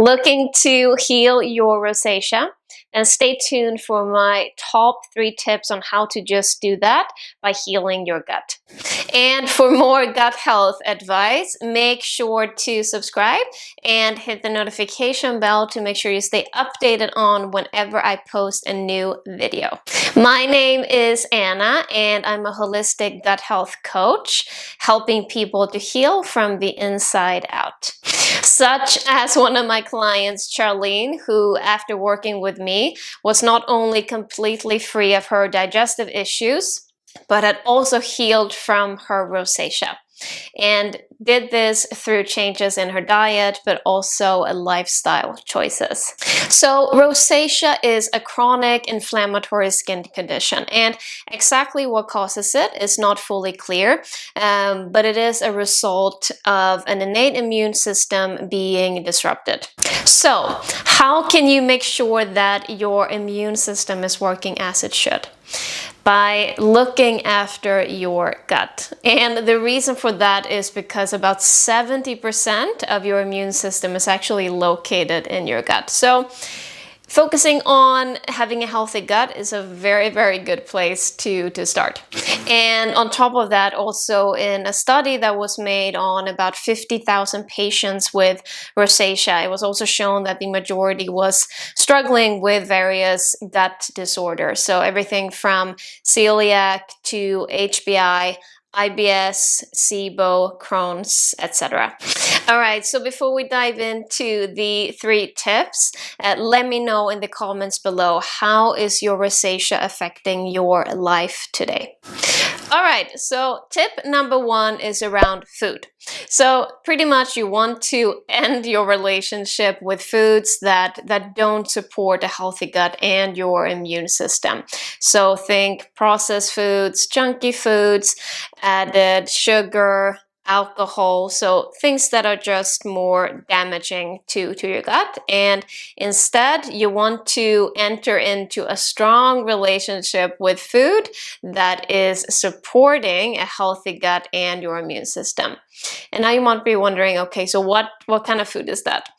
Looking to heal your rosacea? And stay tuned for my top 3 tips on how to just do that by healing your gut. And for more gut health advice, make sure to subscribe and hit the notification bell to make sure you stay updated on whenever I post a new video. My name is Anna, and I'm a holistic gut health coach, helping people to heal from the inside out. Such as one of my clients, Charlene, who after working with me was not only completely free of her digestive issues, but had also healed from her rosacea, and did this through changes in her diet, but also lifestyle choices. So rosacea is a chronic inflammatory skin condition, and exactly what causes it is not fully clear, but it is a result of an innate immune system being disrupted. So how can you make sure that your immune system is working as it should? By looking after your gut. And the reason for that is because about 70% of your immune system is actually located in your gut. So focusing on having a healthy gut is a very, very good place to start. And on top of that, also in a study that was made on about 50,000 patients with rosacea, it was also shown that the majority was struggling with various gut disorders. So everything from celiac to HBI, IBS, SIBO, Crohn's, etc. All right, so before we dive into the 3 tips, let me know in the comments below, how is your rosacea affecting your life today? All right, so tip number 1 is around food. So pretty much you want to end your relationship with foods that don't support a healthy gut and your immune system. So think processed foods, junky foods, added sugar, alcohol, so things that are just more damaging to your gut. And instead, you want to enter into a strong relationship with food that is supporting a healthy gut and your immune system. And now you might be wondering, okay, so what kind of food is that?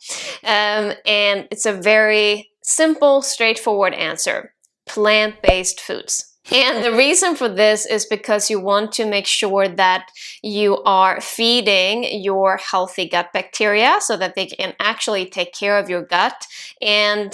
And it's a very simple, straightforward answer: plant-based foods. And the reason for this is because you want to make sure that you are feeding your healthy gut bacteria so that they can actually take care of your gut and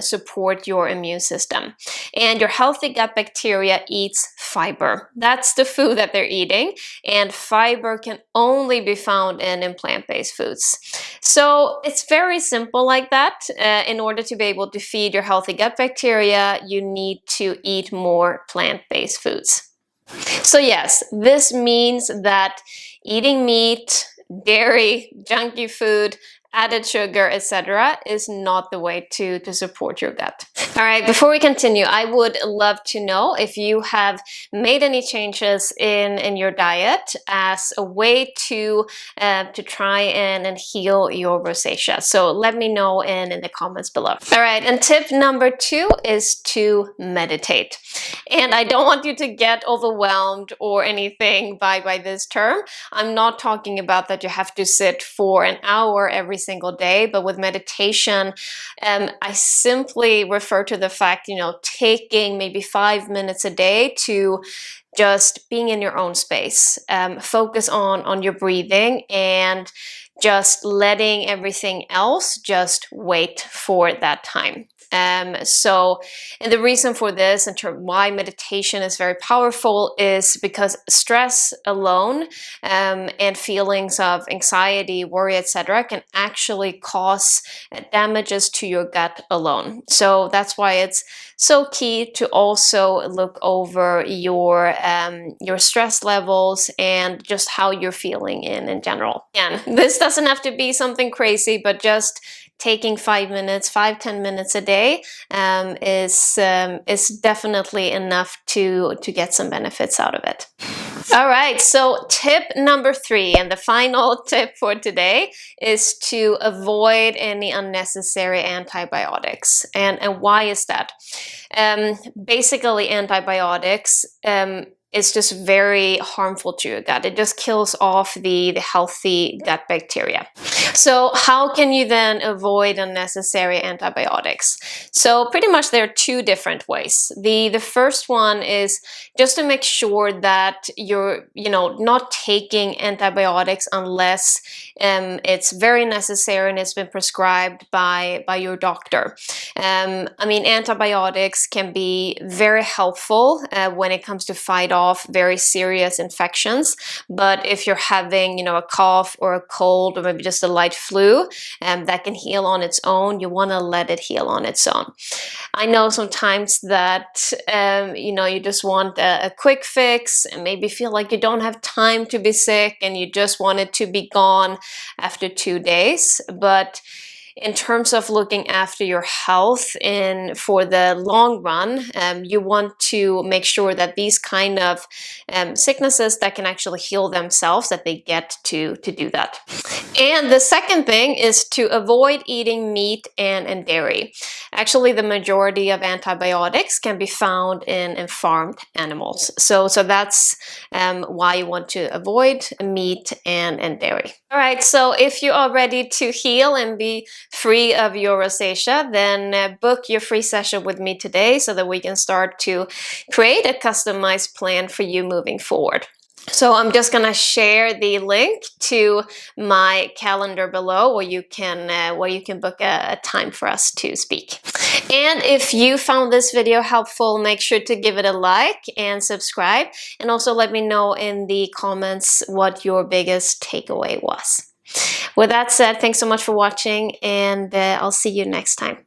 support your immune system. And your healthy gut bacteria eats fiber. That's the food that they're eating, and fiber can only be found in plant-based foods. So it's very simple like that. In order to be able to feed your healthy gut bacteria, you need to eat more plant-based foods. So yes, this means that eating meat, dairy, junky food, added sugar, etc. is not the way to support your gut. All right, before we continue, I would love to know if you have made any changes in your diet as a way to try and heal your rosacea. So let me know in the comments below. All right, and tip number 2 is to meditate. And I don't want you to get overwhelmed or anything by this term. I'm not talking about that you have to sit for an hour every single day, but with meditation, I simply refer to the fact, taking maybe 5 minutes a day to just being in your own space, focus on your breathing, and just letting everything else just wait for that time. And the reason for this, in terms of why meditation is very powerful, is because stress alone and feelings of anxiety, worry, etc. can actually cause damages to your gut alone. So that's why it's so key to also look over your stress levels and just how you're feeling in general. And this doesn't have to be something crazy, but just taking 5-10 minutes a day is definitely enough to get some benefits out of it. All right, so tip number 3, and the final tip for today, is to avoid any unnecessary antibiotics. And why is that? Basically, antibiotics is just very harmful to your gut. It just kills off the healthy gut bacteria. So how can you then avoid unnecessary antibiotics? So pretty much there are two different ways. The first one is just to make sure that you're not taking antibiotics unless it's very necessary and it's been prescribed by your doctor. I mean, antibiotics can be very helpful when it comes to fight off very serious infections, but if you're having a cough or a cold or maybe just a light flu that can heal on its own, you want to let it heal on its own. I know sometimes that you just want a quick fix and maybe feel like you don't have time to be sick and you just want it to be gone after 2 days. But in terms of looking after your health and for the long run, you want to make sure that these kind of sicknesses that can actually heal themselves, that they get to do that. And the second thing is to avoid eating meat and dairy. Actually, the majority of antibiotics can be found in farmed animals. So that's why you want to avoid meat and dairy. All right, so if you are ready to heal and be free of your rosacea, then book your free session with me today so that we can start to create a customized plan for you moving forward. So I'm just going to share the link to my calendar below where you can book a time for us to speak. And if you found this video helpful, make sure to give it a like and subscribe, and also let me know in the comments what your biggest takeaway was. With that said, thanks so much for watching, and I'll see you next time.